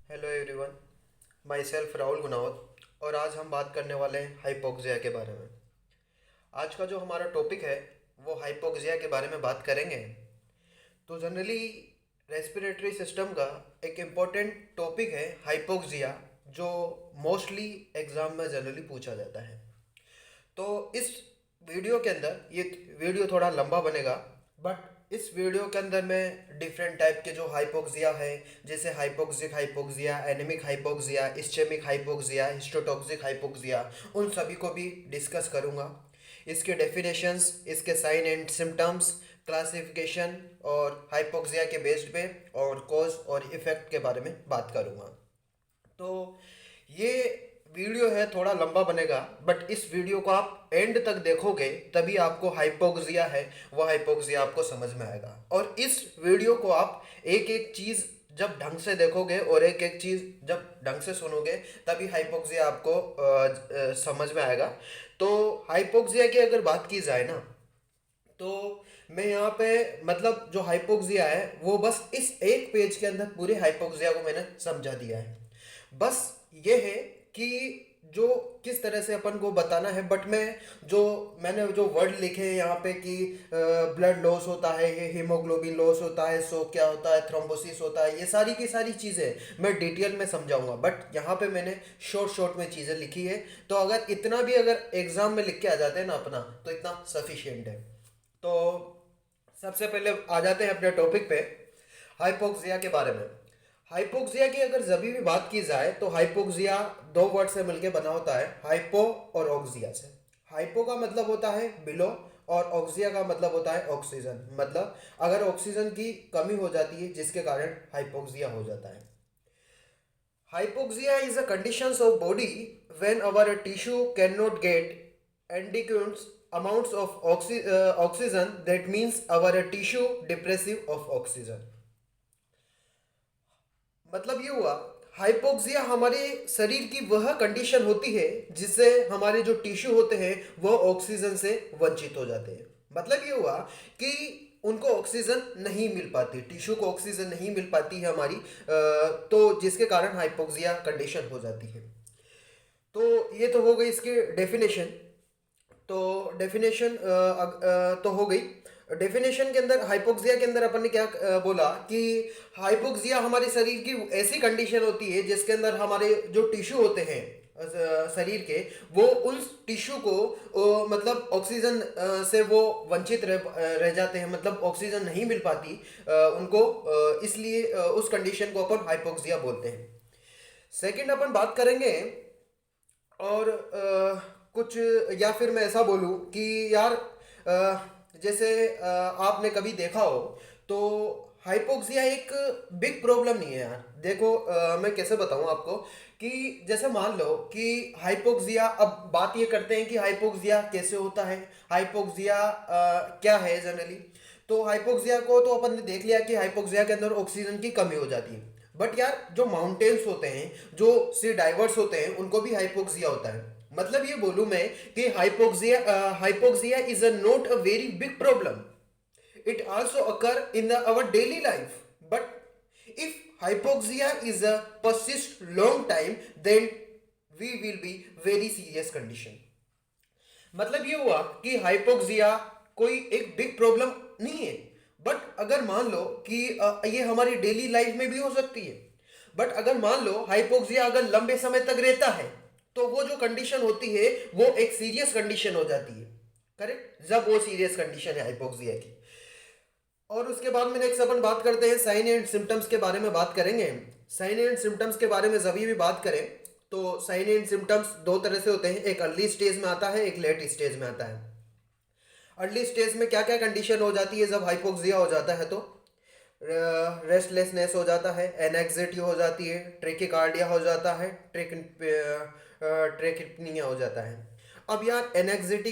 Hello everyone, my self Rahul Gunawat. और आज हम बात करने वाले हैं हाइपोक्सिया के बारे में। आज का जो हमारा टॉपिक है वो हाइपोक्सिया के बारे में बात करेंगे। तो जनरली रेस्पिरेटरी सिस्टम का एक इम्पॉर्टेंट टॉपिक है हाइपोक्सिया, जो मोस्टली एग्ज़ाम में जनरली पूछा जाता है। तो इस वीडियो के अंदर ये वीडियो थोड़ा लंबा बनेगा, बट इस वीडियो के अंदर मैं डिफरेंट टाइप के जो हाइपोक्सिया है, जैसे hypoxic hypoxia, anaemic hypoxia, ischaemic hypoxia, histotoxic hypoxia, उन सभी को भी डिस्कस करूँगा। इसके डेफिनेशंस, इसके साइन एंड सिम्टम्स, क्लासिफिकेशन और हाइपोक्सिया के बेस्ड पे और कॉज और इफ़ेक्ट के बारे में बात करूँगा। तो ये वीडियो है थोड़ा लंबा बनेगा, बट इस वीडियो को आप एंड तक देखोगे तभी आपको हाइपोक्सिया है वो हाइपोक्सिया आपको समझ में आएगा। और इस वीडियो को आप एक एक चीज़ जब ढंग से देखोगे और एक एक चीज़ जब ढंग से सुनोगे तभी हाइपोक्सिया आपको समझ में आएगा। तो हाइपोक्सिया की अगर बात की जाए ना, तो मैं यहाँ पे मतलब जो हाइपोक्सिया है वो बस इस एक पेज के अंदर पूरे हाइपोक्सिया को मैंने समझा दिया है। बस ये है कि जो किस तरह से अपन को बताना है, बट जो मैंने जो वर्ड लिखे हैं यहाँ पे कि ब्लड लॉस होता है, ये हीमोग्लोबिन लॉस होता है, सो क्या होता है, थ्रोम्बोसिस होता है, ये सारी की सारी चीज़ें मैं डिटेल में समझाऊंगा। बट यहाँ पे मैंने शॉर्ट शॉर्ट में चीज़ें लिखी है। तो अगर इतना भी अगर एग्जाम में लिख के आ जाते हैं ना अपना, तो इतना सफिशियंट है। तो सबसे पहले आ जाते हैं अपने टॉपिक पे, हाइपोक्सिया के बारे में। हाइपोक्सिया की अगर जब भी बात की जाए तो हाइपोक्सिया दो वर्ड से मिलकर बना होता है, हाइपो और ऑक्सिया से। हाइपो का मतलब होता है बिलो और ऑक्सिया का मतलब होता है ऑक्सीजन। मतलब अगर ऑक्सीजन की कमी हो जाती है जिसके कारण हाइपोक्सिया हो जाता है। Hypoxia is a condition of body when our tissue cannot get adequate amounts of oxygen. That means our tissue depressive of oxygen. मतलब ये हुआ, हाइपोक्सिया हमारे शरीर की वह कंडीशन होती है जिससे हमारे जो टिश्यू होते हैं वो ऑक्सीजन से वंचित हो जाते हैं। मतलब ये हुआ कि उनको ऑक्सीजन नहीं मिल पाती, टिश्यू को ऑक्सीजन नहीं मिल पाती है हमारी, तो जिसके कारण हाइपोक्सिया कंडीशन हो जाती है। तो ये तो हो गई इसकी डेफिनेशन। तो डेफिनेशन तो हो गई। डेफिनेशन के अंदर हाइपोक्सिया के अंदर अपन ने क्या बोला कि हाइपोक्सिया हमारे शरीर की ऐसी कंडीशन होती है जिसके अंदर हमारे जो टिश्यू होते हैं शरीर के, वो उस टिश्यू को मतलब ऑक्सीजन से वो वंचित रह जाते हैं। मतलब ऑक्सीजन नहीं मिल पाती उनको, इसलिए उस कंडीशन को अपन हाइपोक्सिया बोलते हैं। सेकंड अपन बात करेंगे, और कुछ, या फिर मैं ऐसा बोलूँ कि यार जैसे आपने कभी देखा हो तो हाइपोक्सिया एक बिग प्रॉब्लम नहीं है यार। देखो मैं कैसे बताऊँ आपको कि जैसे मान लो कि हाइपोक्सिया, अब बात ये करते हैं कि हाइपोक्सिया कैसे होता है, हाइपोक्सिया क्या है जनरली। तो हाइपोक्सिया को तो अपन ने देख लिया कि हाइपोक्सिया के अंदर ऑक्सीजन की कमी हो जाती है। बट यार जो माउंटेन्स होते हैं, जो सी डाइवर्स होते हैं, उनको भी हाइपोक्सिया होता है। मतलब ये बोलूं मैं कि hypoxia is a not a very big problem. It also occur in our daily life. But if hypoxia is a persist long time, then we will be very serious condition. मतलब ये हुआ कि हाइपोक्सिया कोई एक big problem नहीं है, but अगर मान लो कि ये हमारी डेली लाइफ में भी हो सकती है। बट अगर मान लो हाइपोक्सिया अगर लंबे समय तक रहता है तो वो जो कंडीशन होती है वो एक सीरियस कंडीशन हो जाती है। करेक्ट, जब वो सीरियस कंडीशन है हाइपोक्सिया की। और उसके बाद में नेक्स्ट अपन बात करते हैं साइन एंड सिम्टम्स के बारे में बात करेंगे। साइन एंड सिम्टम्स के बारे में जब भी बात करें तो साइन एंड सिम्टम्स दो तरह से होते हैं, एक अर्ली स्टेज में आता है, एक लेट स्टेज में आता है। अर्ली स्टेज में क्या क्या कंडीशन हो जाती है जब हाइपोक्सिया हो जाता है? तो रेस्टलेसनेस हो जाता है, एनएक्सिटी हो जाती है, ट्रेकिकार्डिया हो जाता है, ट्रेकिपनिया हो जाता है। अब यार एनएक्सिटी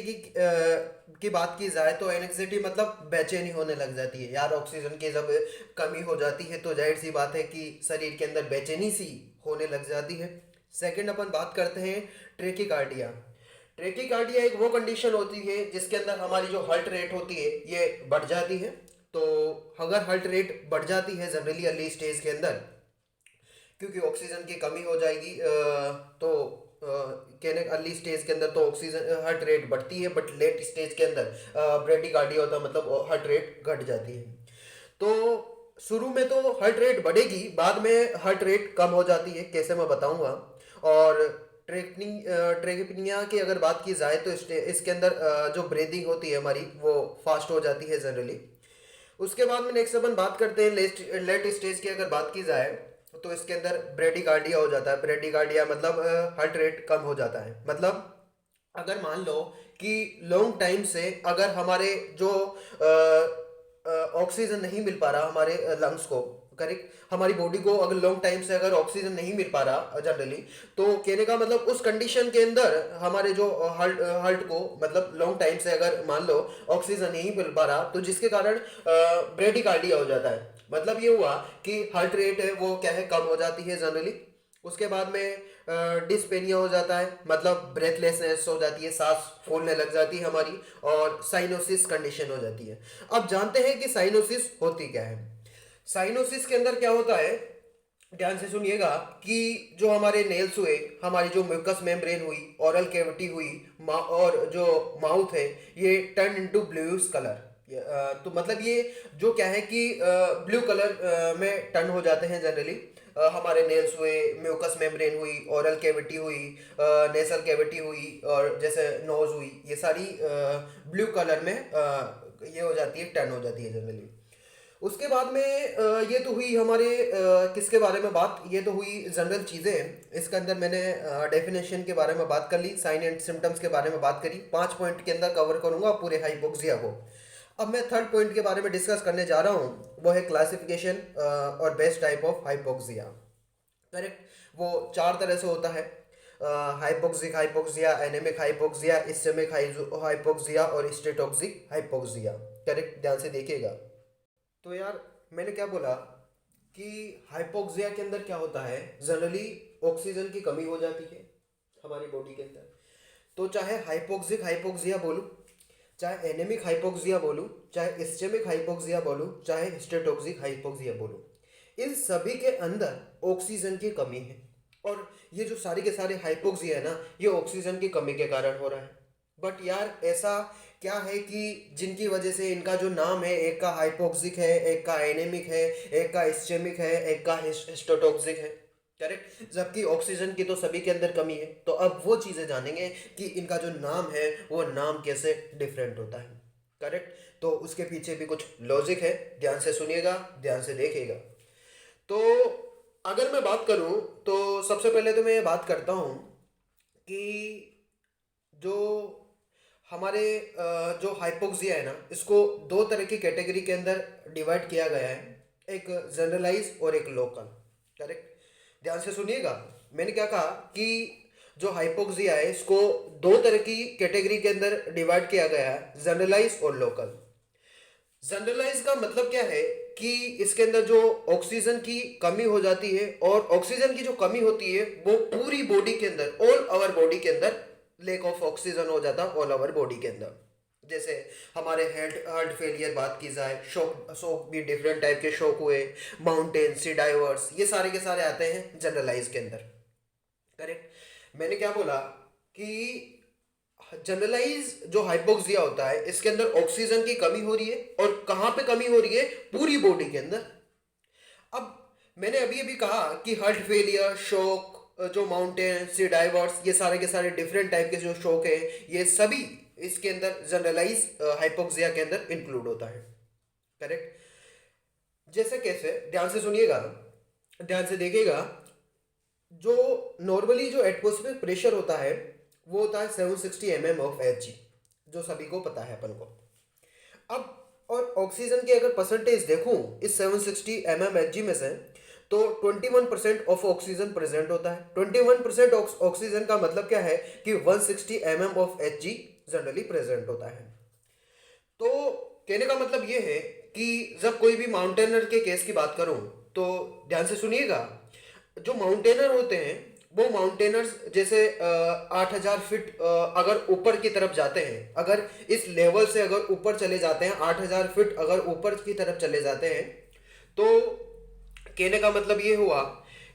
की बात की जाए तो एनएक्सिटी मतलब बेचैनी होने लग जाती है यार। ऑक्सीजन की जब कमी हो जाती है तो जाहिर सी बात है कि शरीर के अंदर बेचैनी सी होने लग जाती है। सेकंड अपन बात करते हैं ट्रेकिकार्डिया। ट्रेकिकार्डिया एक वो कंडीशन होती है जिसके अंदर हमारी जो हार्ट रेट होती है ये बढ़ जाती है। तो अगर हार्ट रेट बढ़ जाती है जनरली अर्ली स्टेज के अंदर, क्योंकि ऑक्सीजन की कमी हो जाएगी, तो कहने अर्ली स्टेज के अंदर तो ऑक्सीजन हार्ट रेट बढ़ती है, बट लेट स्टेज के अंदर ब्रेडिकार्डिया होता है, मतलब हार्ट रेट घट जाती है। तो शुरू में तो हार्ट रेट बढ़ेगी, बाद में हार्ट रेट कम हो जाती है, कैसे मैं बताऊंगा। और ट्रेकिपनिया की अगर बात की जाए तो इसके अंदर जो ब्रीदिंग होती है हमारी वो फास्ट हो जाती है जनरली। उसके बाद में नेक्स्ट अपन बात करते हैं लेट स्टेज की अगर बात की जाए, तो इसके अंदर ब्रेडिकार्डिया हो जाता है। ब्रेडिकार्डिया मतलब हार्ट रेट कम हो जाता है। मतलब अगर मान लो कि लॉन्ग टाइम से अगर हमारे जो ऑक्सीजन नहीं मिल पा रहा हमारे लंग्स को, करेक्ट, हमारी बॉडी को अगर लॉन्ग टाइम से अगर ऑक्सीजन नहीं मिल पा रहा जनरली, तो कहने का मतलब उस कंडीशन के अंदर हमारे जो हार्ट हार्ट को मतलब लॉन्ग टाइम से अगर मान लो ऑक्सीजन नहीं मिल पा रहा, तो जिसके कारण ब्रेडिकार्डिया हो जाता है। मतलब ये हुआ कि हार्ट रेट है वो क्या है, कम हो जाती है जनरली। उसके बाद में डिस्पेनिया हो जाता है, मतलब ब्रेथलेसनेस हो जाती है, सांस फूलने लग जाती है हमारी, और साइनोसिस कंडीशन हो जाती है। अब जानते हैं कि साइनोसिस होती क्या है। साइनोसिस के अंदर क्या होता है, ध्यान से सुनिएगा, कि जो हमारे नेल्स हुए, हमारी जो म्यूकस मेम्ब्रेन हुई, ओरल कैविटी हुई, और जो माउथ है, ये टर्न इनटू ब्लूइश कलर। तो मतलब ये जो क्या है कि ब्लू कलर में टर्न हो जाते हैं जनरली। हमारे नेल्स हुए, म्यूकस मेम्ब्रेन हुई, ओरल कैविटी हुई, नेसल कैविटी हुई, और जैसे नोज हुई, ये सारी ब्लू कलर में ये हो जाती है, टर्न हो जाती है जनरली। उसके बाद में ये तो हुई हमारे किसके बारे में बात, ये तो हुई जनरल चीज़ें। इसके अंदर मैंने डेफिनेशन के बारे में बात कर ली, साइन एंड सिम्टम्स के बारे में बात करी, 5 पॉइंट के अंदर कवर करूंगा पूरे हाइपोक्सिया को। अब मैं थर्ड पॉइंट के बारे में डिस्कस करने जा रहा हूँ, वो है क्लासिफिकेशन और best type of hypoxia. Correct, वो 4 तरह से होता है, hypoxic hypoxia, anaemic hypoxia, ischaemic hypoxia और स्टेटोक्सिक हाइपोक्सिया। करेक्ट, ध्यान से देखिएगा। तो यार मैंने क्या बोला कि हाइपोक्सिया के अंदर क्या होता है, जनरली ऑक्सीजन की कमी हो जाती है हमारी बॉडी के अंदर। तो चाहे हाइपोक्सिक हाइपोक्सिया बोलूँ, चाहे एनेमिक हाइपोक्सिया बोलूँ, चाहे इस्चेमिक हाइपोक्सिया बोलूँ, चाहे हिस्टेटोक्सिक हाइपोक्सिया बोलूँ, इन सभी के अंदर ऑक्सीजन की कमी है। और ये जो सारे के सारे हाइपोक्सिया है ना, ये ऑक्सीजन की कमी के कारण हो रहा है। बट यार ऐसा क्या है कि जिनकी वजह से इनका जो नाम है, एक का हाइपोक्सिक है, एक का एनेमिक है, एक का इस्चेमिक है, एक का हिस्टोटॉक्सिक है। करेक्ट, जबकि ऑक्सीजन की तो सभी के अंदर कमी है। तो अब वो चीज़ें जानेंगे कि इनका जो नाम है वो नाम कैसे डिफरेंट होता है। करेक्ट, तो उसके पीछे भी कुछ लॉजिक है, ध्यान से सुनिएगा, ध्यान से देखिएगा। तो अगर मैं बात करूं, तो सबसे पहले तो मैं ये बात करता हूं कि जो हमारे जो हाइपोक्सिया है ना, इसको 2 तरह की कैटेगरी के अंदर डिवाइड किया गया है, एक जनरलाइज और एक लोकल। करेक्ट, ध्यान से सुनिएगा। मैंने क्या कहा कि जो हाइपोक्सिया है इसको 2 तरह की कैटेगरी के अंदर डिवाइड किया गया है, जनरलाइज और लोकल। जनरलाइज का मतलब क्या है कि इसके अंदर जो ऑक्सीजन की कमी हो जाती है, और ऑक्सीजन की जो कमी होती है वो पूरी बॉडी के अंदर, ऑल ओवर बॉडी के अंदर लेक ऑफ ऑक्सीजन हो जाता है, ऑल ओवर बॉडी के अंदर। जैसे हमारे हार्ट हार्ट फेलियर बात की जाए, शॉक शॉक भी डिफरेंट टाइप के शॉक हुए, माउंटेन सी डाइवर्स, ये सारे के सारे आते हैं जनरलाइज के अंदर। करेक्ट, मैंने क्या बोला कि जनरलाइज जो हाइपोक्सिया होता है इसके अंदर ऑक्सीजन की कमी हो रही है, और कहाँ पे कमी हो रही है, पूरी बॉडी के अंदर। अब मैंने अभी अभी कहा कि हार्ट फेलियर, शॉक, जो माउंटेन सी डाइवर्स, ये सारे के सारे डिफरेंट टाइप के जो शॉक है, ये सभी इसके अंदर जनरलाइज हाइपोक्सिया के अंदर इंक्लूड होता है। करेक्ट, जैसे कैसे, ध्यान से सुनिएगा, ध्यान से देखिएगा। जो नॉर्मली जो एटमॉस्फेरिक प्रेशर होता है वो होता है 760 mm ऑफ Hg, जो सभी को पता है अपन को। अब और ऑक्सीजन की अगर परसेंटेज देखूं इस 760 mm Hg में से, तो 21% ऑफ ऑक्सीजन प्रेजेंट होता है। 21% ऑक्सीजन का मतलब क्या है कि 160 mm of Hg generally present होता है। तो कहने का मतलब ये है कि जब कोई भी माउंटेनर के केस की बात करूं, तो ध्यान से सुनिएगा। जो माउंटेनर होते हैं वो माउंटेनर्स जैसे 8,000 फीट अगर ऊपर की तरफ जाते हैं, अगर इस लेवल से अगर ऊपर चले जाते हैं, 8,000 फीट अगर ऊपर की तरफ चले जाते हैं, तो कहने का मतलब ये हुआ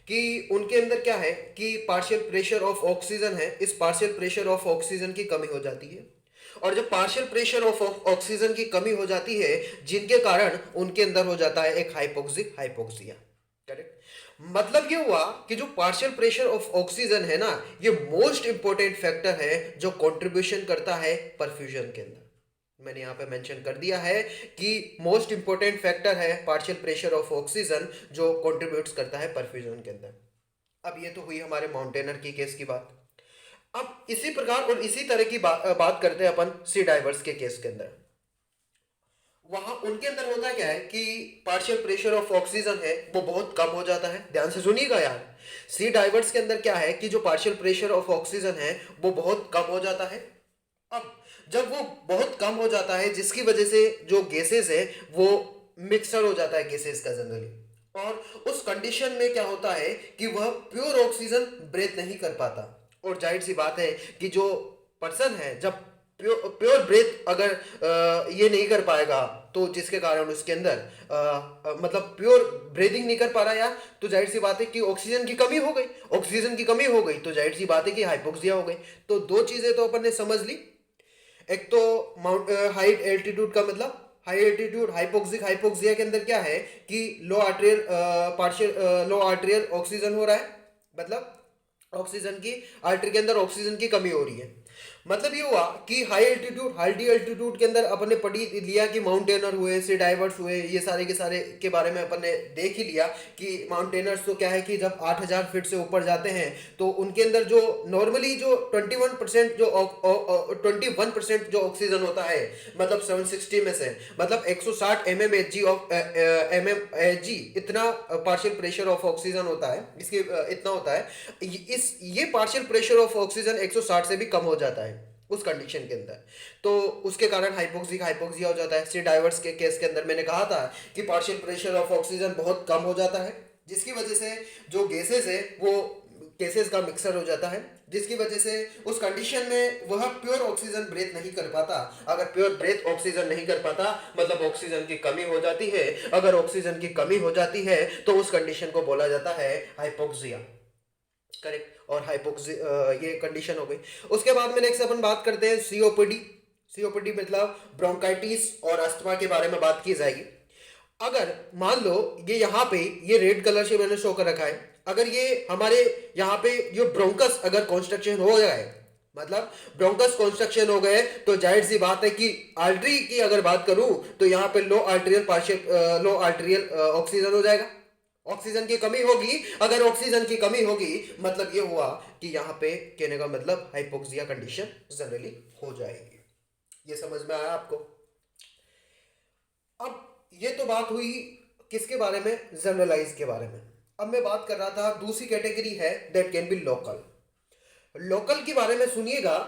कि उनके अंदर क्या है कि पार्शियल प्रेशर ऑफ ऑक्सीजन है, इस पार्शियल प्रेशर ऑफ ऑक्सीजन की कमी हो जाती है। और जब पार्शियल प्रेशर ऑफ ऑक्सीजन की कमी हो जाती है, जिनके कारण उनके अंदर हो जाता है एक हाइपोक्सिक हाइपोक्सिया। करेक्ट। मतलब ये हुआ कि जो पार्शियल प्रेशर ऑफ ऑक्सीजन है ना, ये मोस्ट इंपॉर्टेंट फैक्टर है जो कंट्रीब्यूशन करता है परफ्यूजन के अंदर। मैंने यहाँ पे मेंशन कर दिया है कि मोस्ट इंपॉर्टेंट फैक्टर है पार्शियल प्रेशर ऑफ ऑक्सीजन जो कंट्रीब्यूट्स करता है परफ्यूजन के अंदर। अब ये तो हुई हमारे माउंटेनर की केस की बात। अब इसी प्रकार और इसी तरह की बात करते हैं अपन सी डाइवर्स के केस के अंदर। वहां उनके अंदर होता क्या है कि पार्शियल प्रेशर ऑफ ऑक्सीजन है वो बहुत कम हो जाता है। ध्यान से सुनिएगा यार, सी डाइवर्स के अंदर क्या है कि जो पार्शियल प्रेशर ऑफ ऑक्सीजन है वो बहुत कम हो जाता है। अब जब वो बहुत कम हो जाता है, जिसकी वजह से जो गैसेस है वो मिक्सर हो जाता है गैसेस का जनरली, और उस कंडीशन में क्या होता है कि वह प्योर ऑक्सीजन ब्रेथ नहीं कर पाता। और जाहिर सी बात है कि जो पर्सन है जब प्योर ब्रेथ अगर ये नहीं कर पाएगा, तो जिसके कारण उसके अंदर मतलब प्योर ब्रीदिंग नहीं कर पा रहा यार, तो जाहिर सी बात है कि ऑक्सीजन की कमी हो गई। ऑक्सीजन की कमी हो गई तो जाहिर सी बात है कि हाइपोक्सिया हो गई। तो दो चीजें तो अपन ने समझ ली। एक तो हाई एल्टीट्यूड का मतलब हाई एल्टीट्यूड हाइपोक्सिक हाइपोक्सिया के अंदर क्या है कि लो आर्टेरियल ऑक्सीजन हो रहा है, मतलब ऑक्सीजन की आर्टरी के अंदर ऑक्सीजन की कमी हो रही है। मतलब ये हुआ कि हाई एल्टीट्यूड के अंदर अपन ने पढ़ी लिया कि माउंटेनर हुए, सी डाइवर्स हुए, ये सारे के सारे के बारे में अपन ने देख ही लिया कि माउंटेनर्स तो क्या है कि जब 8000 फीट से ऊपर जाते हैं तो उनके अंदर जो नॉर्मली जो 21% जो ऑक्सीजन होता है, मतलब 760 में से मतलब 160 mmHg इतना पार्शियल प्रेशर ऑफ ऑक्सीजन होता है, इसके इतना होता है। ये पार्शियल प्रेशर ऑफ ऑक्सीजन 160 से भी कम हो जाता है उस कंडीशन के अंदर, तो उसके कारण हाइपोक्सिक हाइपोक्सिया हो जाता है। सी डाइवर्स के केस के अंदर मैंने कहा था कि पार्शियल प्रेशर ऑफ ऑक्सीजन बहुत कम हो जाता है, जिसकी वजह से जो गैसेस है वो गैसेस का मिक्सर हो जाता है, जिसकी वजह से उस कंडीशन में वह प्योर ऑक्सीजन ब्रेथ नहीं कर पाता। अगर प्योर ब्रेथ ऑक्सीजन नहीं कर पाता मतलब ऑक्सीजन की कमी हो जाती है। अगर ऑक्सीजन की कमी हो जाती है तो उस कंडीशन को बोला जाता है हाइपोक्सिया। करेक्ट। और हाइपोक्सी ये कंडीशन हो गई। उसके बाद में नेक्स्ट अपन बात करते हैं सीओपीडी। सीओपीडी मतलब ब्रोंकाइटिस और अस्थमा के बारे में बात की जाएगी। अगर मान लो ये यहाँ पे ये रेड कलर से मैंने शो कर रखा है, अगर ये हमारे यहाँ पे जो ब्रोंकस अगर कॉन्स्ट्रक्शन हो गया है, मतलब ब्रोंकस कॉन्स्ट्रक्शन हो गए, तो जाहिर सी बात है कि आर्टरी की अगर बात करूं तो यहाँ पे लो आर्टेरियल ऑक्सीजन हो जाएगा। ऑक्सीजन की कमी होगी। अगर ऑक्सीजन की कमी होगी मतलब ये हुआ कि यहाँ पे कहने का मतलब हाइपोक्सिया कंडीशन जनरली हो जाएगी। ये समझ में आया आपको? अब ये तो बात हुई किसके बारे में, जनरलाइज के बारे में। अब मैं बात कर रहा था दूसरी कैटेगरी है that can be local. Local के बारे में सुनिएगा,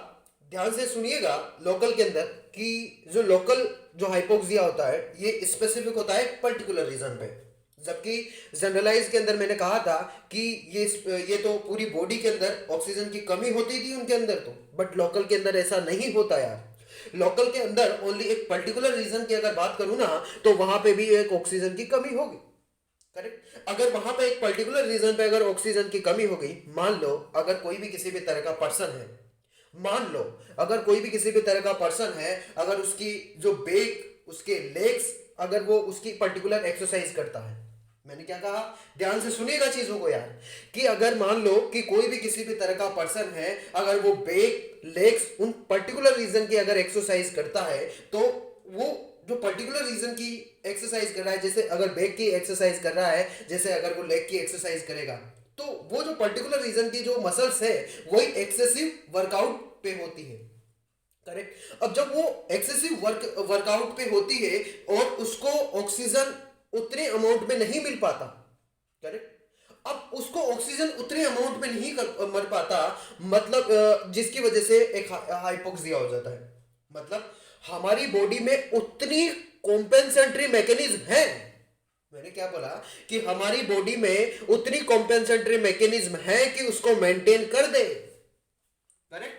ध्यान से सुनिएगा। लोकल के अंदर कि जो लोकल जो हाइपोक्सिया होता है ये स्पेसिफिक होता है पर्टिकुलर रीजन पे, जबकि जनरलाइज के अंदर मैंने कहा था कि ये तो पूरी बॉडी के अंदर ऑक्सीजन की कमी होती थी उनके अंदर तो, बट लोकल के अंदर ऐसा नहीं होता यार। लोकल के अंदर ओनली एक पर्टिकुलर रीजन की अगर बात करूं ना तो वहां पे भी एक ऑक्सीजन की कमी होगी। करेक्ट। अगर वहां पे एक पर्टिकुलर रीजन पे अगर ऑक्सीजन की कमी हो गई, मान लो अगर कोई भी किसी भी तरह का पर्सन है, मान लो अगर कोई भी किसी भी तरह का पर्सन है, अगर उसकी जो बैक उसके लेग्स अगर वो उसकी पर्टिकुलर एक्सरसाइज करता है, मैंने क्या कहा, ध्यान से सुनिएगा चीजों को यार, कि अगर मान लो कि कोई भी किसी भी तरह का पर्सन है, अगर वो बैक लेग्स उन पर्टिकुलर रीजन की अगर एक्सरसाइज करता है, तो वो जो पर्टिकुलर रीजन की एक्सरसाइज कर रहा है, जैसे अगर बैक की एक्सरसाइज कर रहा है, जैसे अगर वो लेग की एक्सरसाइज करेगा, तो वो जो पर्टिकुलर रीजन की जो मसल्स है वही एक्सेसिव वर्कआउट पे होती है। करेक्ट। अब जब वो एक्सेसिव वर्कआउट पे होती है और उसको ऑक्सीजन उतने अमाउंट में नहीं मिल पाता, करेक्ट, अब उसको ऑक्सीजन उतने अमाउंट में नहीं मिल पाता, मतलब जिसकी वजह से एक हाइपोक्सिया हो जाता है। मतलब हमारी बॉडी में उतनी कॉम्पेंसेटरी मैकेनिज्म है, मैंने क्या बोला कि हमारी बॉडी में उतनी कॉम्पेंसेटरी मैकेनिज्म है कि उसको मेंटेन कर दे। करेक्ट।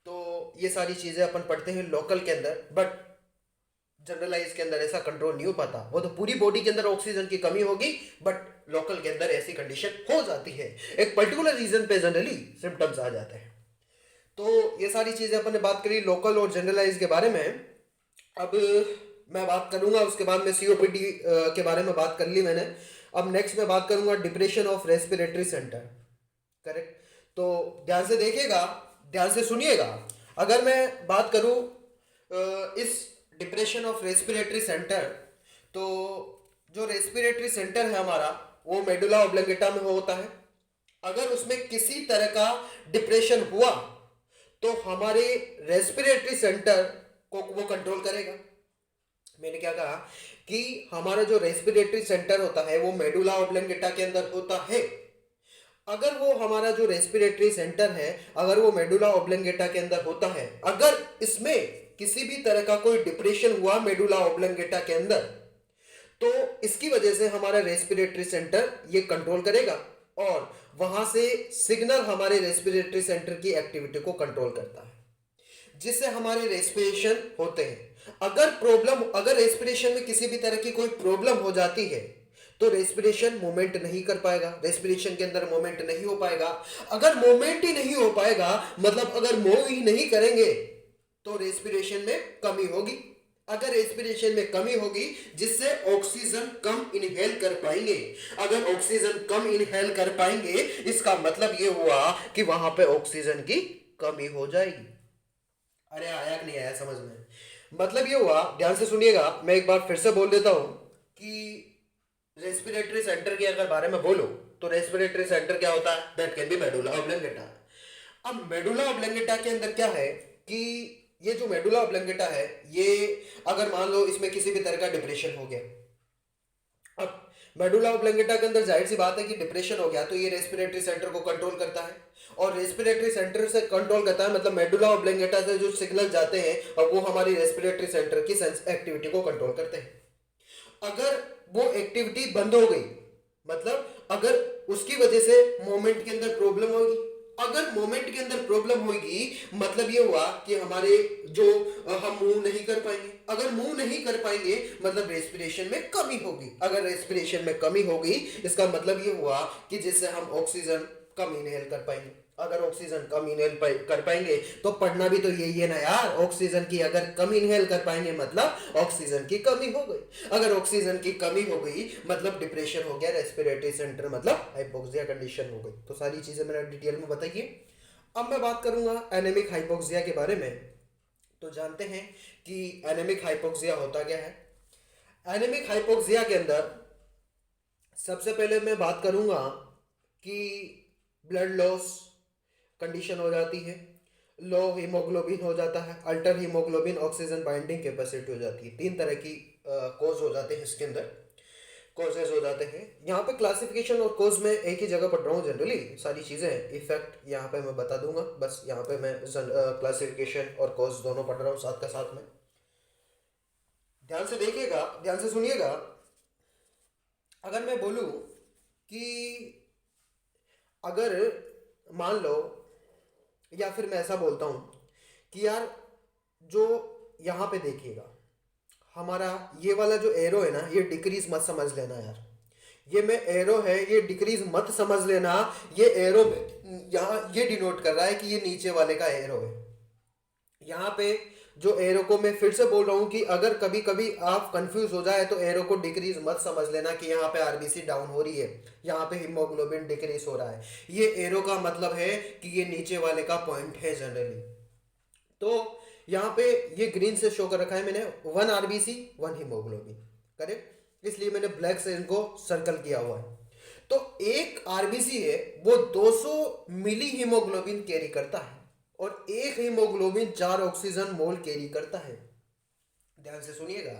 तो ये सारी चीजें अपन पढ़ते हैं लोकल के अंदर, बट जनरलाइज के अंदर ऐसा कंट्रोल नहीं हो पाता, वो तो पूरी बॉडी के अंदर ऑक्सीजन की कमी होगी, बट लोकल के अंदर ऐसी कंडीशन हो जाती है, एक पर्टिकुलर रीजन पे जनरली सिम्टम्स आ जाते हैं। तो ये सारी चीजें अपन ने बात करी लोकल और जनरलाइज के बारे में। अब मैं बात करूंगा, उसके बाद में सीओपीडी के बारे में बात कर ली मैंने। अब नेक्स्ट मैं बात करूंगा depression of respiratory centre. Correct. तो ध्यान से देखिएगा, ध्यान से सुनिएगा। अगर मैं बात करूं इस डिप्रेशन ऑफ रेस्पिरेटरी सेंटर, तो जो रेस्पिरेटरी सेंटर है हमारा वो मेडुला ऑब्लंगेटा में होता है। अगर उसमें किसी तरह का डिप्रेशन हुआ तो हमारे रेस्पिरेटरी सेंटर को वो कंट्रोल करेगा। मैंने क्या कहा कि हमारा जो रेस्पिरेटरी सेंटर होता है वो मेडुला ऑब्लंगेटा के अंदर होता है। अगर वो हमारा जो रेस्पिरेटरी सेंटर है, अगर वो मेडुला ऑब्लंगेटा के अंदर होता है, अगर इसमें किसी भी तरह का कोई डिप्रेशन हुआ मेडुला ऑब्लंगेटा के अंदर, तो इसकी वजह से हमारा रेस्पिरेटरी सेंटर ये कंट्रोल करेगा और वहां से सिग्नल हमारे रेस्पिरेटरी सेंटर की एक्टिविटी को कंट्रोल करता है, जिससे हमारे रेस्पिरेशन होते हैं। अगर रेस्पिरेशन में किसी भी तरह की कोई प्रॉब्लम हो जाती है तो रेस्पिरेशन मूवमेंट नहीं कर पाएगा, रेस्पिरेशन के अंदर मूवमेंट नहीं हो पाएगा। अगर मूवमेंट ही नहीं हो पाएगा, मतलब अगर मूव ही नहीं करेंगे, तो रेस्पिरेशन में कमी होगी। अगर रेस्पिरेशन में कमी होगी जिससे ऑक्सीजन कम इनहेल कर पाएंगे, अगर ऑक्सीजन कम इनहेल कर पाएंगे, इसका मतलब ये हुआ कि वहां पे ऑक्सीजन की कमी हो जाएगी। अरे आया कि नहीं आया समझ में? मतलब ये हुआ, ध्यान से सुनिएगा, मैं एक बार फिर से बोल देता हूं कि रेस्पिरेटरी सेंटर के अगर बारे में बोलो तो रेस्पिरेटरी सेंटर क्या होता है? That can be medulla oblongata. अब मेडुला ऑब्लंगेटा के अंदर क्या है कि ये जो मेडुला ऑब्लंगेटा है, ये अगर मान लो इसमें किसी भी तरह का डिप्रेशन हो गया, अब मेडुला ऑब्लंगेटा के अंदर जाहिर सी बात है कि डिप्रेशन हो गया तो ये रेस्पिरेटरी सेंटर को कंट्रोल करता है, और रेस्पिरेटरी सेंटर से कंट्रोल करता है मतलब मेडुला ऑब्लंगेटा से जो सिग्नल जाते हैं अब वो हमारी रेस्पिरेटरी सेंटर की एक्टिविटी को कंट्रोल करते हैं। अगर वो एक्टिविटी बंद हो गई, मतलब अगर उसकी वजह से मोमेंट के अंदर प्रॉब्लम होगी, अगर मोमेंट के अंदर प्रॉब्लम होगी मतलब ये हुआ कि हमारे जो हम मूव नहीं कर पाएंगे, अगर मूव नहीं कर पाएंगे मतलब रेस्पिरेशन में कमी होगी, अगर रेस्पिरेशन में कमी होगी इसका मतलब ये हुआ कि जिससे हम ऑक्सीजन कम इनहेल कर पाएंगे। अगर ऑक्सीजन कम इनहेल कर पाएंगे तो पढ़ना भी तो यही है ना यार, ऑक्सीजन की अगर कम इनहेल कर पाएंगे मतलब ऑक्सीजन की कमी हो गई, अगर ऑक्सीजन की कमी हो गई मतलब डिप्रेशन हो गया, रेस्पिरेटरी सेंटर मतलब हाइपोक्सिया कंडीशन हो गई। तो सारी चीजें मैंने डिटेल में बताइए। अब मैं बात करूंगा एनेमिक हाइपोक्सिया के बारे में। तो जानते हैं कि एनेमिक हाइपोक्सिया होता क्या है। एनेमिक हाइपोक्सिया के अंदर सबसे पहले मैं बात करूंगा कि ब्लड लॉस कंडीशन हो जाती है, लो हीमोग्लोबिन हो जाता है, alter haemoglobin, oxygen binding capacity हो जाती है। तीन तरह की कोज हो जाते हैं इसके अंदर, कोजेज हो जाते हैं। यहाँ पे क्लासिफिकेशन और कोज में एक ही जगह पढ़ रहा हूँ, जनरली सारी चीज़ें इफेक्ट यहाँ पे मैं बता दूंगा, बस यहाँ पे मैं क्लासिफिकेशन और कोज दोनों पढ़ रहा हूँ साथ का साथ में। ध्यान से देखिएगा, ध्यान से सुनिएगा। अगर मैं बोलूँ कि अगर मान लो, या फिर मैं ऐसा बोलता हूँ कि यार जो यहाँ पे देखिएगा हमारा ये वाला जो एरो है ना, ये डिक्रीज मत समझ लेना यार, ये में एरो है ये डिक्रीज मत समझ लेना, ये एरो यहाँ ये डिनोट कर रहा है कि ये नीचे वाले का एरो है। यहाँ पे जो एरो को मैं फिर से बोल रहा हूँ कि अगर कभी कभी आप कंफ्यूज हो जाए तो एरो को डिक्रीज मत समझ लेना कि यहाँ पे आरबीसी डाउन हो रही है, यहाँ पे हीमोग्लोबिन डिक्रीज हो रहा है। ये एरो का मतलब है कि ये नीचे वाले का पॉइंट है जनरली। तो यहाँ पे ये ग्रीन से शो कर रखा है मैंने 1 आरबीसी 1 हीमोग्लोबिन, करेक्ट, इसलिए मैंने ब्लैक से इनको सर्कल किया हुआ है। तो एक आरबीसी है वो 200 मिली हीमोग्लोबिन कैरी करता है और एक हीमोग्लोबिन 4 ऑक्सीजन मोल कैरी करता है। ध्यान से सुनिएगा,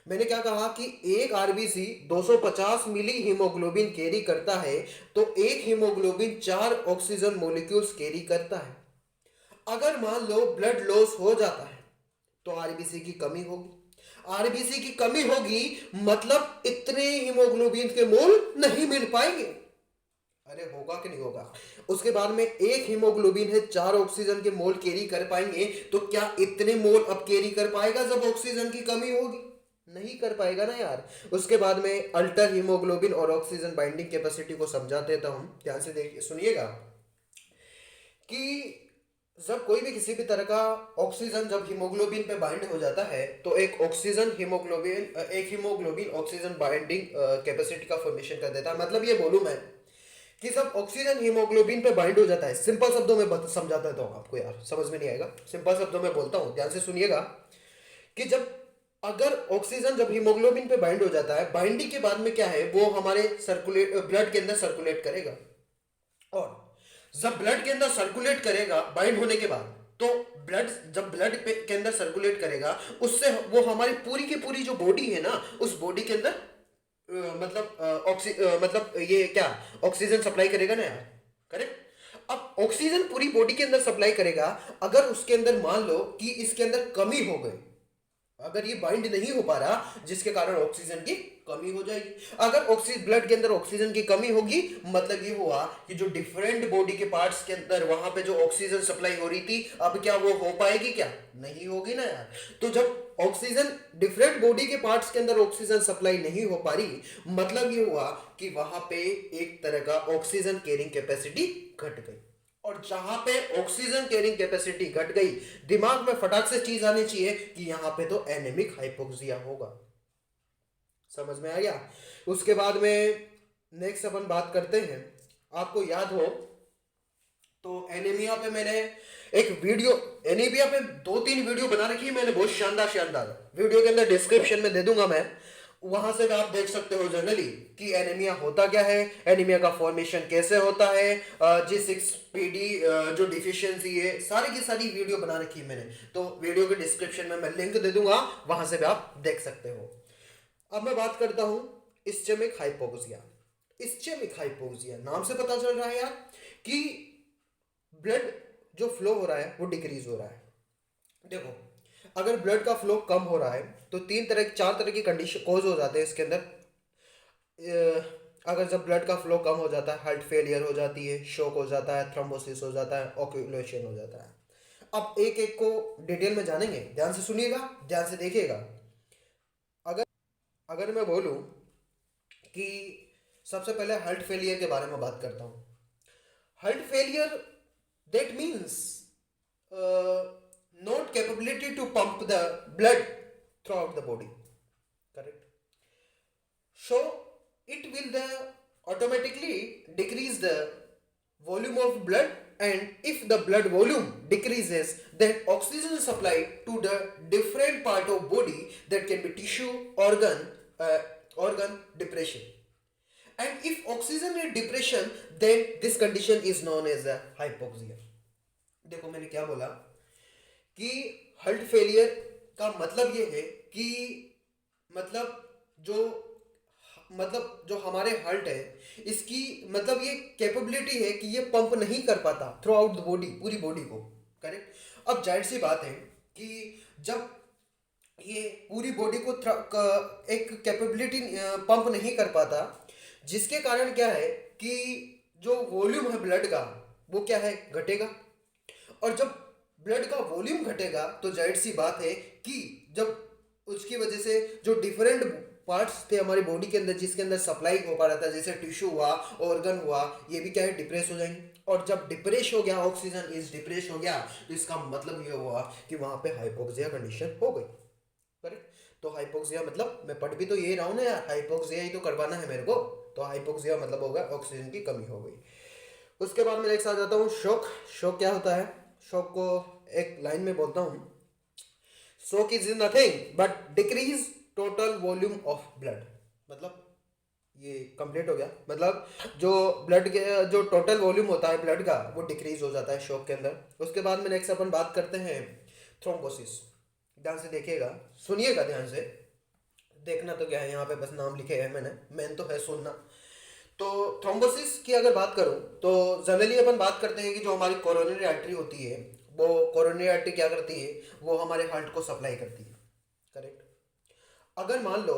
मैंने क्या कहा कि एक आरबीसी 250 मिली हीमोग्लोबिन कैरी करता है तो एक हीमोग्लोबिन 4 ऑक्सीजन मोलिक्यूल्स कैरी करता है। अगर मान लो ब्लड लॉस हो जाता है तो आरबीसी की कमी होगी, आरबीसी की कमी होगी मतलब इतने हीमोग्लोबिन के मोल नहीं मिल पाएंगे। अरे होगा कि नहीं होगा। उसके बाद में एक हीमोग्लोबिन है 4 ऑक्सीजन के मोल कैरी कर पाएंगे, तो क्या इतने मोल अब कैरी कर पाएगा जब ऑक्सीजन की कमी होगी? नहीं कर पाएगा ना यार। उसके बाद में अल्टर हीमोग्लोबिन और ऑक्सीजन बाइंडिंग कैपेसिटी को समझाते हैं, तो हम ध्यान से देख सुनिएगा कि जब कोई भी किसी भी तरह का ऑक्सीजन जब हीमोग्लोबिन पे बाइंड हो जाता है, तो एक हीमोग्लोबिन ऑक्सीजन बाइंडिंग कैपेसिटी का फॉर्मेशन कर देता है। मतलब ये बोलूं मैं कि जब ऑक्सीजन हीमोग्लोबिन पे बाइंड हो जाता है, सिंपल शब्दों में समझाता देता हूँ आपको यार, समझ में नहीं आएगा, सिंपल शब्दों में बोलता हूँ, ध्यान से सुनिएगा कि जब अगर ऑक्सीजन जब हीमोग्लोबिन पे बाइंड हो जाता है, बाइंडिंग के बाद में क्या है, वो हमारे सर्कुलेट ब्लड के अंदर सर्कुलेट करेगा। और जब ब्लड के अंदर सर्कुलेट करेगा बाइंड होने के बाद, तो ब्लड जब के अंदर सर्कुलेट करेगा, उससे वो हमारी पूरी की पूरी जो बॉडी है ना, उस बॉडी के अंदर मतलब ये क्या ऑक्सीजन सप्लाई करेगा ना यार, करेक्ट। अब ऑक्सीजन पूरी बॉडी के अंदर सप्लाई करेगा, अगर उसके अंदर मान लो कि इसके अंदर कमी हो गई, अगर ये बाइंड नहीं हो पा रहा, जिसके कारण ऑक्सीजन की कमी हो जाएगी। अगर ऑक्सीजन ब्लड के अंदर ऑक्सीजन की कमी होगी, मतलब ये हुआ कि जो डिफरेंट बॉडी के पार्ट्स के अंदर वहां पे जो ऑक्सीजन सप्लाई हो रही थी, अब क्या वो हो पाएगी? क्या नहीं होगी ना यार। तो जब ऑक्सीजन डिफरेंट बॉडी के पार्ट्स के अंदर ऑक्सीजन सप्लाई नहीं हो पा रही, मतलब ये हुआ कि वहां पे एक तरह का ऑक्सीजन कैरिंग कैपेसिटी घट गई। और जहां पे ऑक्सीजन कैरिंग कैपेसिटी घट गई, दिमाग में फटाक से चीज आनी चाहिए कि यहां पे तो एनेमिक हाइपोक्सिया होगा। समझ में आ गया? उसके बाद में नेक्स्ट अपन बात करते हैं। आपको याद हो तो एनीमिया पे मैंने एक वीडियो, एनीमिया पे 2-3 वीडियो बना रखी है मैंने, बहुत शानदार शानदार। वीडियो के अंदर डिस्क्रिप्शन में दे दूंगा मैं, वहां से भी आप देख सकते हो जनरली कि एनीमिया होता क्या है, एनीमिया का फॉर्मेशन कैसे होता है, G6PD जो डिफिशियंसी है, सारी की सारी वीडियो बना रखी है मैंने। तो वीडियो के डिस्क्रिप्शन में मैं लिंक दे दूंगा, वहां से भी आप देख सकते हो। अब मैं बात करता हूं इस्चेमिक हाइपोक्सिया। इस्चेमिक हाइपोक्सिया नाम से पता चल रहा है यार कि ब्लड जो फ्लो हो रहा है वो डिक्रीज हो रहा है। देखो, अगर ब्लड का फ्लो कम हो रहा है तो 4 तरह की कंडीशन कॉज हो जाते हैं इसके अंदर। अगर जब ब्लड का फ्लो कम हो जाता है, हार्ट फेलियर हो जाती है, शॉक हो जाता है, थ्रोम्बोसिस हो जाता है, ऑक्यूलेशन हो जाता है। अब एक एक को डिटेल में जानेंगे, ध्यान से सुनिएगा, ध्यान से देखिएगा। अगर अगर मैं बोलूं कि सबसे पहले हार्ट फेलियर के बारे में बात करता हूं। Heart failure that means not capability to pump the blood throughout the body, correct? So it will the automatically decrease the volume of blood, and if the blood volume decreases, then oxygen supply to the different part of body, that can be tissue, uh, organ depression. And if oxygen is depression, then this condition is known as a hypoxia. देखो मैंने क्या बोला कि heart failure का मतलब ये है कि मतलब जो जो हमारे हार्ट है, इसकी मतलब ये कैपेबिलिटी है कि ये पंप नहीं कर पाता थ्रू आउट द बॉडी, पूरी बॉडी को, करेक्ट। अब जाहिर सी बात है कि जब ये पूरी बॉडी को एक कैपेबिलिटी पंप नहीं कर पाता, जिसके कारण क्या है कि जो वॉल्यूम है ब्लड का वो क्या है, घटेगा। और जब ब्लड का वॉल्यूम घटेगा तो जाहिर सी बात है कि जब उसकी वजह से जो डिफरेंट पार्ट्स थे हमारी बॉडी के अंदर, जिसके अंदर सप्लाई हो पा रहा था, जैसे टिश्यू हुआ, ऑर्गन हुआ, ये भी क्या है, डिप्रेस हो जाएंगे। और जब डिप्रेस हो गया, ऑक्सीजन इज डिप्रेस हो गया, तो इसका मतलब ये हुआ कि वहां पे हाइपोक्सिया कंडीशन हो गई, करेक्ट। तो हाइपोक्सिया मतलब मैं पढ़ भी तो ये रहा हूँ ना यार, हाइपोक्सिया ही तो करवाना है मेरे को। तो हाइपोक्सिया मतलब होगा ऑक्सीजन की कमी हो गई। उसके बाद मैं नेक्स्ट आ जाता हूँ शॉक। शॉक क्या होता है? शॉक को एक लाइन में बोलता हूँ, shock is nothing but decrease total volume of blood. मतलब ये कंप्लीट हो गया, मतलब जो ब्लड के जो टोटल वॉल्यूम होता है ब्लड का, वो डिक्रीज हो जाता है शॉक के अंदर। उसके बाद में नेक्स्ट अपन बात करते हैं थ्रोम्बोसिस। ध्यान से देखिएगा, सुनिएगा ध्यान से, देखना तो क्या है, यहाँ पे बस नाम लिखे हैं मैंने, मेन तो है सुनना। तो थ्रोम्बोसिस की अगर बात करूं तो जनरली अपन बात करते हैं कि जो हमारी कोरोनरी आर्टरी होती है, वो कोरोनरी आर्टरी क्या करती है, वो हमारे हार्ट को सप्लाई करती है, करेक्ट। अगर मान लो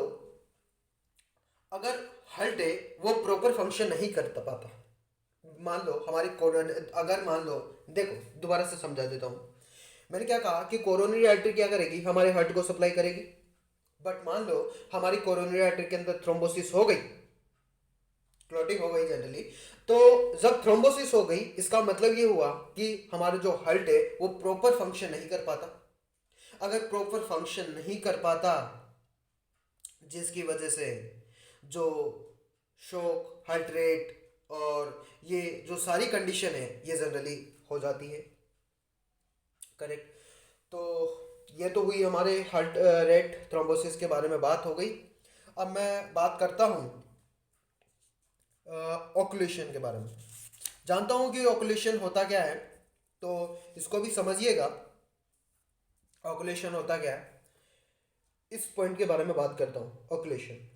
अगर हार्ट है वो प्रॉपर फंक्शन नहीं कर पाता, मान लो हमारी कोरोनरी, अगर मान लो, देखो दोबारा से समझा देता हूँ। मैंने क्या कहा कि कोरोनरी आर्टरी क्या करेगी, हमारे हार्ट को सप्लाई करेगी। बट मान लो हमारी कोरोनरी आर्टरी के अंदर थ्रोम्बोसिस हो गई, क्लॉटिंग हो गई जनरली। तो जब थ्रोम्बोसिस हो गई, इसका मतलब ये हुआ कि हमारा जो हार्ट है वो प्रॉपर फंक्शन नहीं कर पाता। अगर प्रॉपर फंक्शन नहीं कर पाता, जिसकी वजह से जो शोक, हार्ट रेट और ये जो सारी कंडीशन है ये जनरली हो जाती है। करेक्ट। तो ये तो हुई हमारे हार्ट रेट थ्रोम्बोसिस के बारे में बात हो गई। अब मैं बात करता हूँ ऑक्यूलेशन के बारे में। जानता हूँ कि ऑक्यूलेशन होता क्या है, तो इसको भी समझिएगा ऑक्यूलेशन होता क्या है। इस पॉइंट के बारे में बात करता हूँ। ऑक्यूलेशन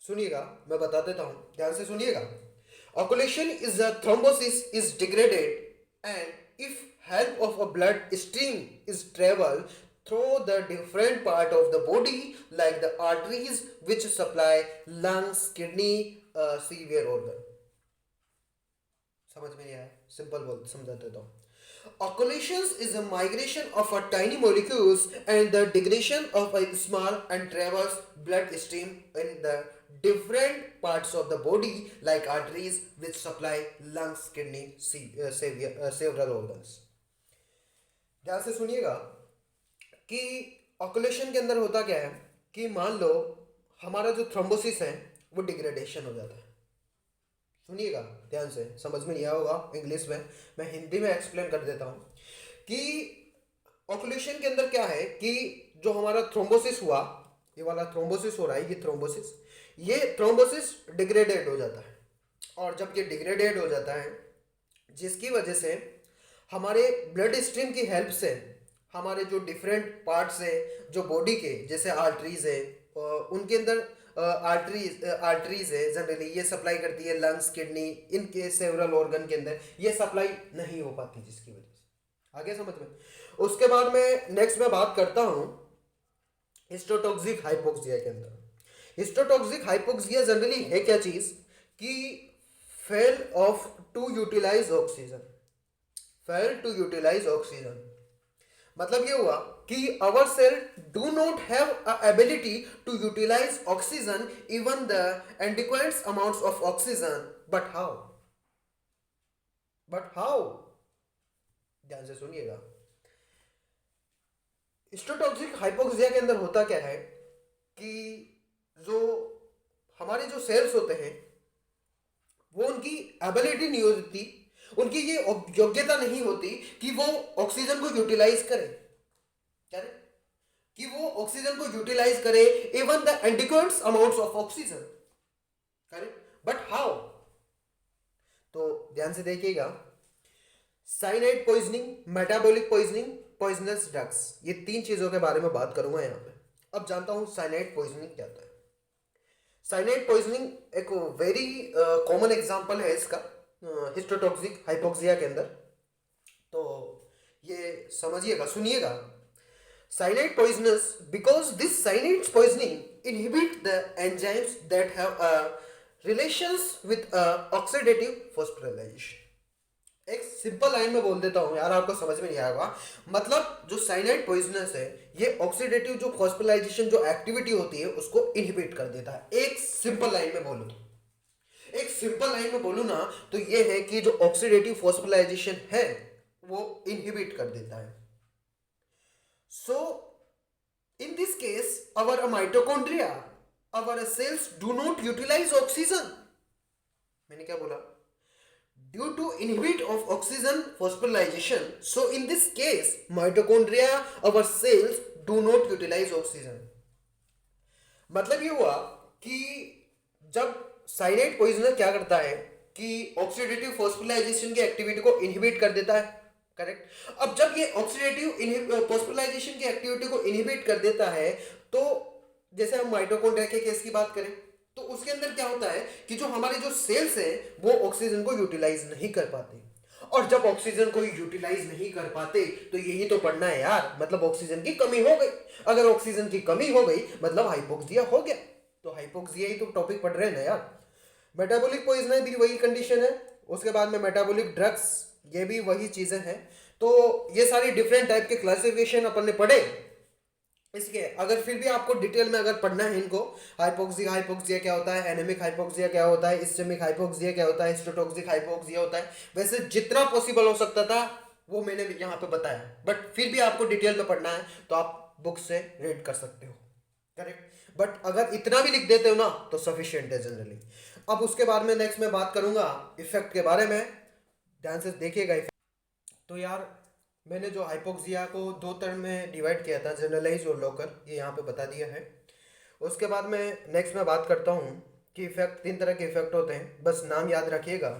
सुनिएगा, मैं बता देता हूँ, ध्यान से सुनिएगा। Occlusion is a thrombosis is degraded and if help of a blood stream is travel through the different part of the body like the arteries which supply lungs, kidney, severe organ। समझ में नहीं आया, simple बोल समझा देता हूँ। Occultations is a migration of a tiny molecules and the degradation of a small and travels blood stream in the different parts of the body like arteries which supply lungs, kidney, several organs। ध्यान से सुनिएगा कि ऑक्यूलेशन के अंदर होता क्या है कि मान लो हमारा जो थ्रोम्बोसिस है वो डिग्रेडेशन हो जाता है। सुनिएगा ध्यान से, समझ में नहीं आया होगा इंग्लिश में, मैं हिंदी में एक्सप्लेन कर देता हूँ कि ऑक्यूलेशन के अंदर क्या है कि जो हमारा थ्रोम्बोसिस हुआ, ये वाला थ्रोम्बोसिस हो रहा है, ये थ्रोम्बोसिस डिग्रेडेड हो जाता है। और जब ये डिग्रेडेड हो जाता है, जिसकी वजह से हमारे ब्लड स्ट्रीम की हेल्प से हमारे जो डिफरेंट पार्ट्स हैं जो बॉडी के, जैसे आर्टरीज है, उनके अंदर आर्टरीज है जनरली, ये सप्लाई करती है लंग्स, किडनी, इनके सेवरल ऑर्गन के अंदर ये सप्लाई नहीं हो पाती, जिसकी वजह से। आगे समझ में। उसके बाद में नेक्स्ट मैं बात करता हूँ हिस्टोटॉक्सिक हाइपोक्सिया के अंदर। हिस्टोटॉक्सिक हाइपोक्सिया जनरली है क्या चीज कि fail of to utilise oxygen, fail to utilise oxygen. मतलब ये हुआ कि our cell do not have a ability to utilise oxygen even the adequate amounts of oxygen, but how, ध्यान से सुनिएगा। हिस्टोटॉक्सिक हाइपोक्सिया के अंदर होता क्या है कि जो हमारे जो सेल्स होते हैं वो उनकी एबिलिटी नहीं होती, उनकी ये योग्यता नहीं होती कि वो ऑक्सीजन को यूटिलाइज करे, क्या रे? कि वो ऑक्सीजन को यूटिलाइज करे even the adequate amounts of oxygen, correct. But how? तो ध्यान से देखिएगा, cyanide poisoning, metabolic poisoning, poisonous drugs, ये तीन चीजों के बारे में बात करूंगा यहाँ पे। अब जानता हूं साइनाइड पॉइजनिंग क्या होता है। साइनाइड पॉइजनिंग एक वेरी कॉमन एग्जांपल है इसका हिस्टोटॉक्सिक हाइपोक्सिया के अंदर। तो ये समझिएगा, सुनिएगा। Cyanide poisonous because this cyanide poisoning inhibit the enzymes that have a relations with oxidative phosphorylation. एक सिंपल लाइन में बोल देता हूं यार, आपको समझ में नहीं आएगा। मतलब जो साइनाइड पॉइजनस है ये ऑक्सीडेटिव जो फॉस्फोराइलेशन जो एक्टिविटी होती है उसको इनहिबिट कर देता है। एक सिंपल लाइन में बोलूं, एक सिंपल लाइन में बोलूं ना, तो ये है कि जो ऑक्सीडेटिव फॉस्फोराइलेशन है वो इनहिबिट कर देता है। So in this case our mitochondria, our cells do not utilise oxygen. मैंने क्या बोला? Due to inhibit of oxygen phosphorylation, so in this case mitochondria, our cells do not utilize oxygen। मतलब ये हुआ कि जब साइनाइड पॉइजनर क्या करता है कि ऑक्सीडेटिव फॉस्फोराइलेशन की एक्टिविटी को इनहिबिट कर देता है, करेक्ट। अब जब ये ऑक्सीडेटिव फॉस्फोराइलेशन की एक्टिविटी को इनहिबिट कर देता है, तो जैसे हम माइटोकॉन्ड्रिया के केस की बात करें तो उसके अंदर क्या होता है कि जो हमारे जो सेल्स हैं वो ऑक्सीजन को यूटिलाइज नहीं कर पाते। और जब ऑक्सीजन को यूटिलाइज नहीं कर पाते तो यही तो पढ़ना है यार, मतलब ऑक्सीजन की कमी हो गई। अगर ऑक्सीजन की कमी हो गई मतलब हाइपोक्सिया हो गया। तो हाइपोक्सिया ही तो टॉपिक पढ़ रहे हैं ना यार। मेटाबॉलिक पॉइजन भी वही कंडीशन है, उसके बाद में मेटाबॉलिक ड्रग्स, ये भी वही चीज़ें हैं। तो ये सारी डिफरेंट टाइप के क्लासिफिकेशन अपन ने पढ़े। इसके अगर फिर भी आपको डिटेल में अगर पढ़ना है इनको, हाइपोक्सिया, हाइपोक्सिया क्या होता है, एनेमिक हाइपोक्सिया क्या होता है, इस्चेमिक हाइपोक्सिया क्या होता है, हिस्टोटॉक्सिक हाइपोक्सिया होता है, वैसे जितना पॉसिबल हो सकता था वो मैंने यहाँ पे बताया। बट फिर भी आपको डिटेल में पढ़ना है तो आप बुक से रीड कर सकते हो, करेक्ट। बट अगर इतना भी लिख देते हो ना तो सफिशिएंट है जनरली। अब उसके बाद में नेक्स्ट मैं बात करूंगा इफेक्ट के बारे में, ध्यान से देखिएगा। तो यार मैंने जो हाइपोक्सिया को दो टर्म में डिवाइड किया था, जनरलाइज और लोकल, ये यहाँ पे बता दिया है। उसके बाद में नेक्स्ट मैं बात करता हूँ कि इफेक्ट, तीन तरह के इफेक्ट होते हैं, बस नाम याद रखिएगा।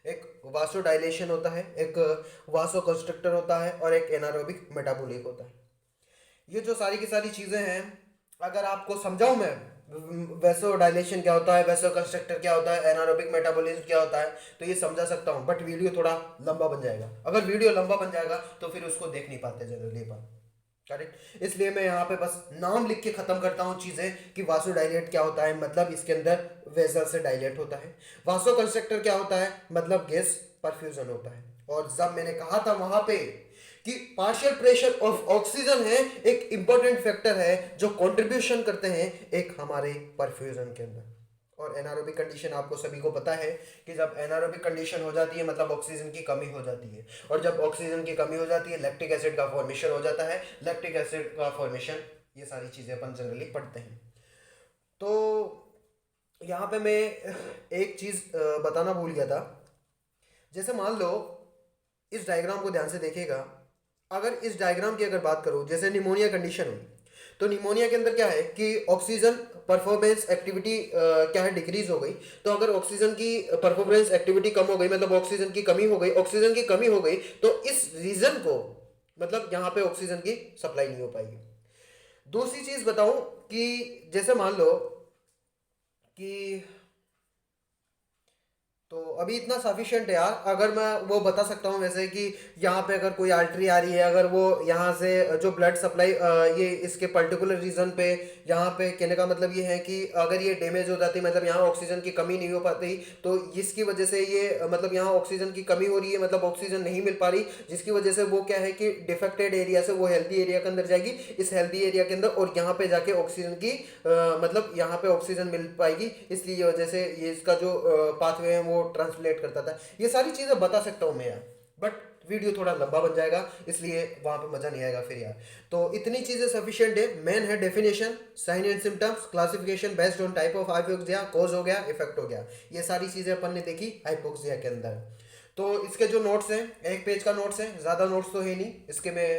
एक वासो डायलेशन होता है, एक वासो कंस्ट्रक्टर होता है, और एक एनारोबिक मेटाबॉलिक होता है। ये जो सारी की सारी चीज़ें हैं, अगर आपको समझाऊं मैं वैसो डायलेशन क्या होता है, वैसो कंस्ट्रक्टर क्या होता है, एनारोबिक मेटाबॉलिज्म क्या होता है, तो ये समझा सकता हूँ। बट वीडियो थोड़ा लंबा बन जाएगा। अगर वीडियो लंबा बन जाएगा तो फिर उसको देख नहीं पाते जनरली अपन, करेक्ट। इसलिए मैं यहाँ पे बस नाम लिख के खत्म करता हूँ चीजें कि वासो डायलेट क्या होता है, मतलब इसके अंदर वेसल से डायलेट होता है। वासो कंस्ट्रक्टर क्या होता है, मतलब गैस परफ्यूजन होता है। और जब मैंने कहा था वहां पे कि पार्शियल प्रेशर ऑफ ऑक्सीजन है एक इंपॉर्टेंट फैक्टर है जो कंट्रीब्यूशन करते हैं एक हमारे परफ्यूजन के अंदर। और एनारोबिक कंडीशन आपको सभी को पता है कि जब एनारोबिक कंडीशन हो जाती है मतलब ऑक्सीजन की कमी हो जाती है, और जब ऑक्सीजन की कमी हो जाती है लैक्टिक एसिड का फॉर्मेशन हो जाता है। लैक्टिक एसिड का फॉर्मेशन, ये सारी चीज़ें अपन जनरली पढ़ते हैं। तो यहाँ पे मैं एक चीज़ बताना भूल गया था। जैसे मान लो इस डायग्राम को ध्यान से देखिएगा। अगर इस डायग्राम की अगर बात करूं, जैसे निमोनिया कंडीशन हुई, तो निमोनिया के अंदर क्या है कि ऑक्सीजन परफॉर्मेंस एक्टिविटी क्या है, डिक्रीज हो गई। तो अगर ऑक्सीजन की परफॉर्मेंस एक्टिविटी कम हो गई, मतलब ऑक्सीजन की कमी हो गई, ऑक्सीजन की कमी हो गई, तो इस रीजन को मतलब यहाँ पे ऑक्सीजन की सप्लाई नहीं हो पाएगी। दूसरी चीज बताऊं कि जैसे मान लो कि, तो अभी इतना सफिशिएंट है यार। अगर मैं वो बता सकता हूँ वैसे कि यहाँ पे अगर कोई आर्टरी आ रही है, अगर वो यहाँ से जो ब्लड सप्लाई ये इसके पर्टिकुलर रीजन पे, यहाँ पे कहने का मतलब ये है कि अगर ये डैमेज हो जाती, मतलब यहाँ ऑक्सीजन की कमी नहीं हो पाती, तो इसकी वजह से ये मतलब यहाँ ऑक्सीजन की कमी हो रही है, मतलब ऑक्सीजन नहीं मिल पा रही, जिसकी वजह से वो क्या है कि डिफेक्टेड एरिया से वो हेल्दी एरिया के अंदर जाएगी, इस हेल्दी एरिया के अंदर, और यहाँ पे जाके ऑक्सीजन की मतलब यहाँ पे ऑक्सीजन मिल पाएगी। इसलिए वजह से ये इसका जो पाथवे है वो ट्रांसलेट करता था। ये सारी चीज़ें बता सकता हूँ मैं यार, बट वीडियो थोड़ा लंबा बन जाएगा, इसलिए वहाँ पे मज़ा नहीं आएगा फिर यार। तो इतनी चीज़ें सफिशिएंट है। मेन है definition, sign and symptoms, classification based on type of hypoxia, cause हो गया, इफेक्ट हो गया। ये सारी चीज़ें अपन ने देखी हाइपोक्सिया के अंदर। तो इसके जो नोट्स हैं, एक पेज का नोट्स है, ज़्यादा नोट्स तो है नहीं। इसके मैं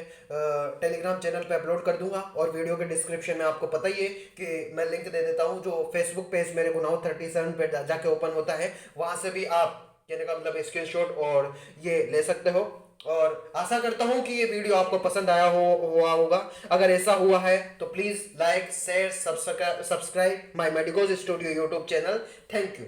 टेलीग्राम चैनल पे अपलोड कर दूंगा, और वीडियो के डिस्क्रिप्शन में आपको पता ही है कि मैं लिंक दे देता हूँ। जो फेसबुक पेज मेरे गुनाह 37 पे जाके ओपन होता है, वहाँ से भी आप कहने का मतलब स्क्रीनशॉट और ये ले सकते हो। और आशा करता हूँ कि ये वीडियो आपको पसंद आया हुआ होगा। अगर ऐसा हुआ है तो please like, share, subscribe my medicos studio YouTube channel. Thank you.